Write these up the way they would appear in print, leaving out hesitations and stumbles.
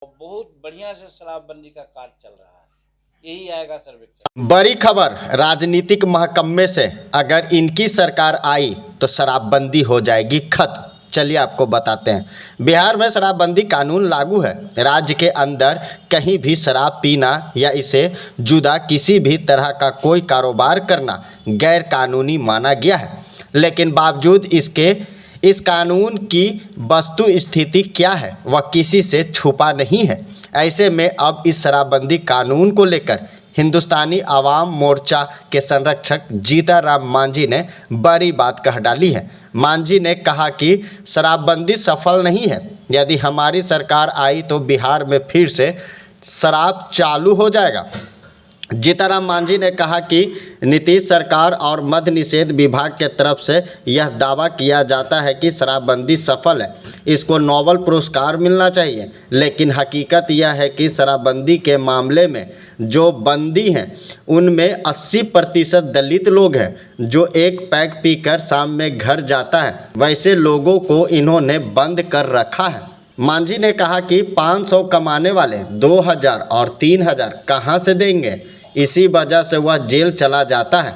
बहुत बढ़िया से शराबबंदी का कार्य चल रहा है। यही आएगा सर्वेक्षण। बड़ी खबर राजनीतिक महकमे से, अगर इनकी सरकार आई तो शराबबंदी हो जाएगी खत्म। चलिए आपको बताते हैं। बिहार में शराबबंदी कानून लागू है। राज्य के अंदर कहीं भी शराब पीना या इसे जुदा किसी भी तरह का कोई कारोबार करना गैर कानूनी माना गया है। लेकिन बावजूद इसके इस कानून की वस्तु स्थिति क्या है वह किसी से छुपा नहीं है। ऐसे में अब इस शराबबंदी कानून को लेकर हिंदुस्तानी आवाम मोर्चा के संरक्षक जीताराम मांझी ने बड़ी बात कह डाली है। मांझी ने कहा कि शराबबंदी सफल नहीं है। यदि हमारी सरकार आई तो बिहार में फिर से शराब चालू हो जाएगा। जीताराम मांझी ने कहा कि नीतीश सरकार और मद्य निषेध विभाग के तरफ से यह दावा किया जाता है कि शराबबंदी सफल है, इसको नोबेल पुरस्कार मिलना चाहिए। लेकिन हकीकत यह है कि शराबबंदी के मामले में जो बंदी हैं उनमें 80% दलित लोग हैं जो एक पैक पीकर शाम में घर जाता है। वैसे लोगों को इन्होंने बंद कर रखा है। मांझी ने कहा कि 500 कमाने वाले 2000 और 3000 कहाँ से देंगे, इसी वजह से वह जेल चला जाता है।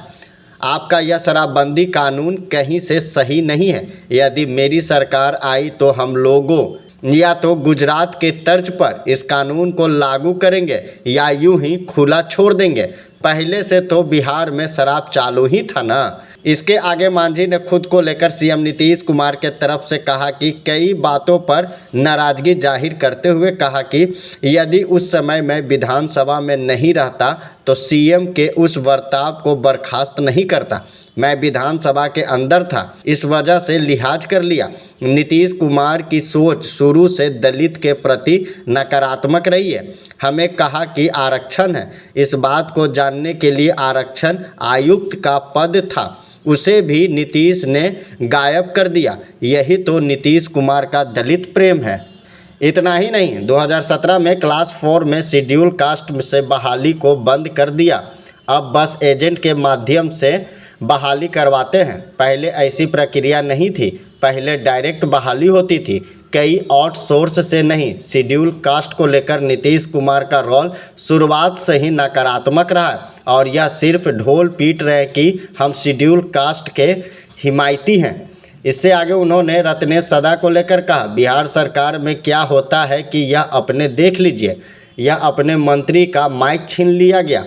आपका यह शराबबंदी कानून कहीं से सही नहीं है। यदि मेरी सरकार आई तो हम लोगों या तो गुजरात के तर्ज पर इस कानून को लागू करेंगे या यूं ही खुला छोड़ देंगे। पहले से तो बिहार में शराब चालू ही था ना। इसके आगे मांझी ने खुद को लेकर सीएम नीतीश कुमार के तरफ से कहा कि कई बातों पर नाराजगी जाहिर करते हुए कहा कि यदि उस समय मैं विधानसभा में नहीं रहता तो सीएम के उस बर्ताव को बर्खास्त नहीं करता। मैं विधानसभा के अंदर था, इस वजह से लिहाज कर लिया। नीतीश कुमार की सोच शुरू से दलित के प्रति नकारात्मक रही है। हमें कहा कि आरक्षण है, इस बात को जानने के लिए आरक्षण आयुक्त का पद था, उसे भी नीतीश ने गायब कर दिया। यही तो नीतीश कुमार का दलित प्रेम है। इतना ही नहीं, 2017 में क्लास 4 में शेड्यूल कास्ट से बहाली को बंद कर दिया। अब बस एजेंट के माध्यम से बहाली करवाते हैं। पहले ऐसी प्रक्रिया नहीं थी, पहले डायरेक्ट बहाली होती थी, कई आउटसोर्स से नहीं। शेड्यूल कास्ट को लेकर नीतीश कुमार का रोल शुरुआत से ही नकारात्मक रहा है और यह सिर्फ ढोल पीट रहे हैं कि हम शेड्यूल कास्ट के हिमायती हैं। इससे आगे उन्होंने रत्नेश सदा को लेकर कहा, बिहार सरकार में क्या होता है कि यह अपने देख लीजिए, यह अपने मंत्री का माइक छीन लिया गया।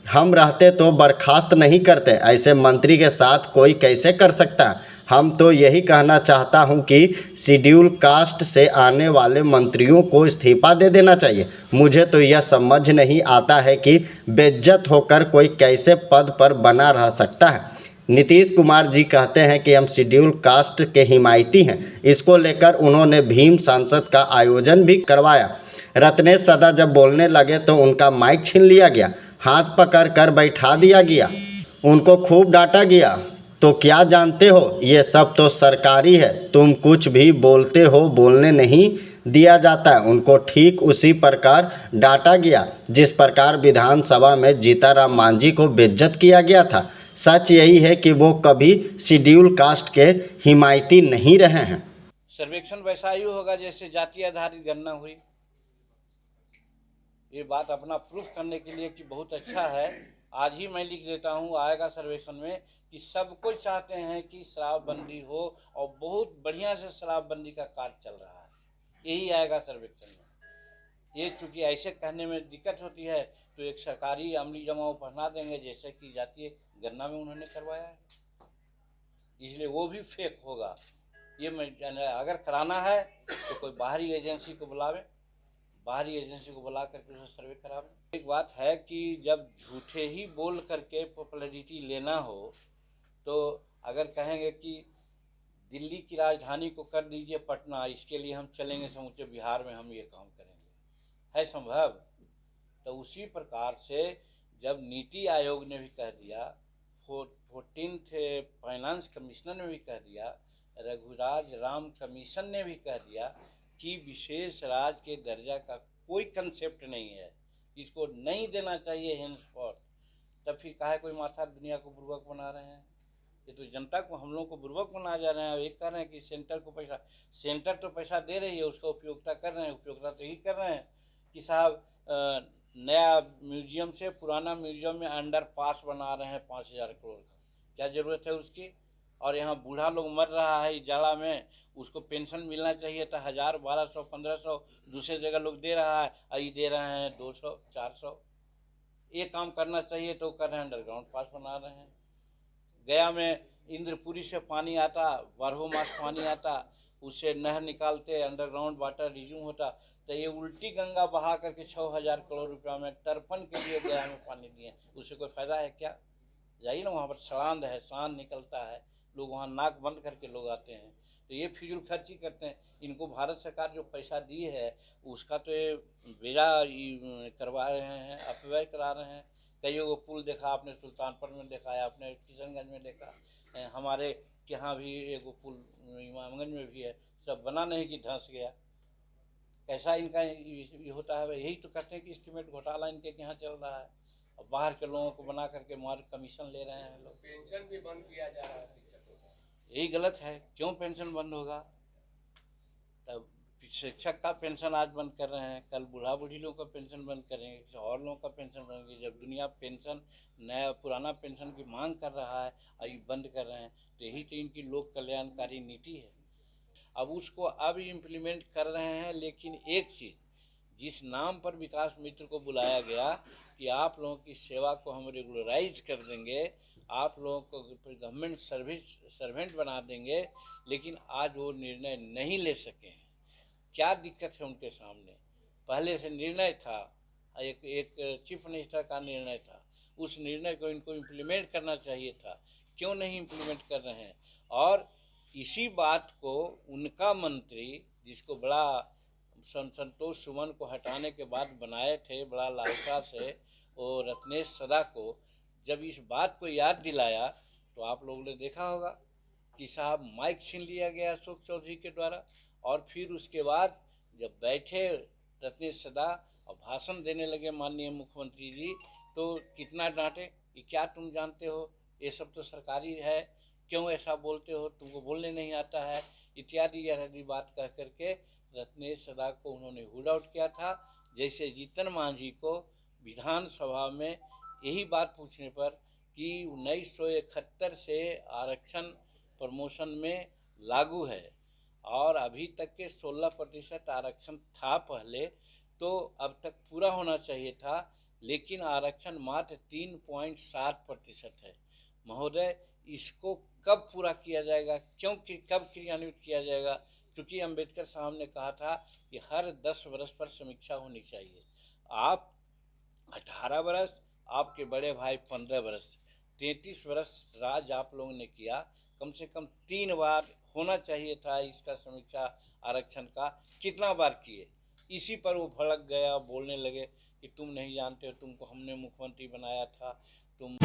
हम रहते तो बर्खास्त नहीं करते, ऐसे मंत्री के साथ कोई कैसे कर सकता है। हम तो यही कहना चाहता हूं कि शेड्यूल कास्ट से आने वाले मंत्रियों को इस्तीफा दे देना चाहिए। मुझे तो यह समझ नहीं आता है कि बेइज्जत होकर कोई कैसे पद पर बना रह सकता है। नीतीश कुमार जी कहते हैं कि हम शेड्यूल कास्ट के हिमायती हैं। इसको लेकर उन्होंने भीम सांसद का आयोजन भी करवाया। रत्नेश सदा जब बोलने लगे तो उनका माइक छीन लिया गया, हाथ पकड़ कर बैठा दिया गया, उनको खूब डांटा गया। तो क्या जानते हो, ये सब तो सरकारी है, तुम कुछ भी बोलते हो बोलने नहीं दिया जाता है। उनको ठीक उसी प्रकार डांटा गया जिस प्रकार विधानसभा में जीताराम मांझी को बेइज्जत किया गया था। सच यही है कि वो कभी शेड्यूल कास्ट के हिमायती नहीं रहे हैं। सर्वेक्षण वैसा ही होगा जैसे जाति आधारित गणना हुई। ये बात अपना प्रूफ करने के लिए कि बहुत अच्छा है, आज ही मैं लिख देता हूँ, आएगा सर्वेक्षण में कि सब कोई चाहते हैं कि शराबबंदी हो और बहुत बढ़िया से शराबबंदी का कार्य चल रहा है। यही आएगा सर्वेक्षण में। ये चूँकि ऐसे कहने में दिक्कत होती है तो एक सरकारी अमली जमाव पढ़ना देंगे जैसे कि जातीय गणना में उन्होंने करवाया है, इसलिए वो भी फेक होगा। ये मैं अगर कराना है तो कोई बाहरी एजेंसी को बुलावे, बाहरी एजेंसी को बुला करके उसे सर्वे करावे। एक बात है कि जब झूठे ही बोल करके पॉपुलैरिटी लेना हो तो अगर कहेंगे कि दिल्ली की राजधानी को कर दीजिए पटना, इसके लिए हम चलेंगे समूचे बिहार में, हम ये काम करेंगे, है संभव? तो उसी प्रकार से जब नीति आयोग ने भी कह दिया, 14th फाइनेंस कमिश्नर ने भी कह दिया, रघुराज राम कमीशन ने भी कह दिया कि विशेष राज्य के दर्जा का कोई कंसेप्ट नहीं है, इसको नहीं देना चाहिए हेंस फॉर, तब फिर काहे कोई माथा दुनिया को बुर्बक बना रहे हैं। ये तो जनता को, हम लोग को बुर्बक बना जा रहे हैं। अब एक कह रहे हैं कि सेंटर को पैसा, सेंटर तो पैसा दे रही है, उसका उपयोगिता कर रहे हैं। उपयोगिता तो यही कर रहे हैं कि साहब नया म्यूजियम से पुराना म्यूजियम में अंडर पास बना रहे हैं 5,000 करोड़ का। क्या ज़रूरत है उसकी? और यहाँ बूढ़ा लोग मर रहा है इस जाड़ा में, उसको पेंशन मिलना चाहिए था 1,000, 1,200, 1,500 दूसरे जगह लोग दे रहा है, अभी दे रहे हैं 200, 400। ये काम करना चाहिए तो कर रहे हैं, अंडरग्राउंड पास बना रहे हैं। गया में इंद्रपुरी से पानी आता, 12 मास पानी आता, उससे नहर निकालते, अंडरग्राउंड वाटर रिज्यूम होता, तो ये उल्टी गंगा बहा करके 6,000 करोड़ रुपया में तर्पण के लिए गया में पानी दिए। उससे कोई फायदा है क्या? जाइए ना, वहाँ पर सड़ांध है, सांद निकलता है, लोग वहाँ नाक बंद करके लोग आते हैं। तो ये फिजूल खर्ची करते हैं। इनको भारत सरकार जो पैसा दी है उसका तो ये बेजा करवा रहे हैं, अपव्यय करा रहे हैं। कई वो पुल देखा आपने, सुल्तानपुर में देखा है आपने, किशनगंज में देखा, हमारे यहाँ भी एक पुल इमामगंज में भी है, सब बना नहीं कि धंस गया। कैसा इनका ये होता है? यही तो करते हैं कि एस्टीमेट घोटाला इनके यहाँ चल रहा है। अब बाहर के लोगों को बना करके मार कमीशन ले रहे हैं लोग। पेंशन भी बंद किया जा रहा है शिक्षकों का। यही गलत है। क्यों पेंशन बंद होगा? तब शिक्षक का पेंशन आज बंद कर रहे हैं, कल बूढ़ा बूढ़ी लोगों का पेंशन बंद करेंगे, किसी और लोगों का पेंशन बंद करेंगे। जब दुनिया पेंशन, नया पुराना पेंशन की मांग कर रहा है, अभी बंद कर रहे हैं, तो यही तो इनकी लोक कल्याणकारी नीति है। अब उसको अब इम्प्लीमेंट कर रहे हैं। लेकिन एक चीज़, जिस नाम पर विकास मित्र को बुलाया गया कि आप लोगों की सेवा को हम रेगुलराइज कर देंगे, आप लोगों को गवर्नमेंट सर्वेंट बना देंगे, लेकिन आज वो निर्णय नहीं ले सके हैं। क्या दिक्कत है उनके सामने? पहले से निर्णय था, एक चीफ मिनिस्टर का निर्णय था, उस निर्णय को इनको इम्प्लीमेंट करना चाहिए था। क्यों नहीं इम्प्लीमेंट कर रहे हैं? और इसी बात को उनका मंत्री, जिसको बड़ा संतोष सुमन को हटाने के बाद बनाए थे बड़ा लालसा से, वो रत्नेश सदा को जब इस बात को याद दिलाया, तो आप लोगों ने देखा होगा कि साहब माइक छीन लिया गया अशोक चौधरी के द्वारा। और फिर उसके बाद जब बैठे रत्नेश सदा और भाषण देने लगे माननीय मुख्यमंत्री जी, तो कितना डांटे कि क्या तुम जानते हो, ये सब तो सरकारी है, क्यों ऐसा बोलते हो, तुमको बोलने नहीं आता है, इत्यादि यह बात कह करके रत्नेश सदा को उन्होंने हुड आउट किया था। जैसे जीतन मांझी को विधानसभा में यही बात पूछने पर कि 1971 से आरक्षण प्रमोशन में लागू है और अभी तक के 16% आरक्षण था पहले, तो अब तक पूरा होना चाहिए था, लेकिन आरक्षण मात्र 3.7% है। महोदय, इसको कब पूरा किया जाएगा, क्योंकि कब क्रियान्वित किया जाएगा? क्योंकि अंबेडकर साहब ने कहा था कि हर 10 वर्ष पर समीक्षा होनी चाहिए। आप 18 वर्ष, आपके बड़े भाई 15 वर्ष, 33 वर्ष राज आप लोगों ने किया। कम से कम 3 बार होना चाहिए था इसका समीक्षा आरक्षण का। कितना बार किए? इसी पर वो भड़क गया, बोलने लगे कि तुम नहीं जानते हो, तुमको हमने मुख्यमंत्री बनाया था, तुम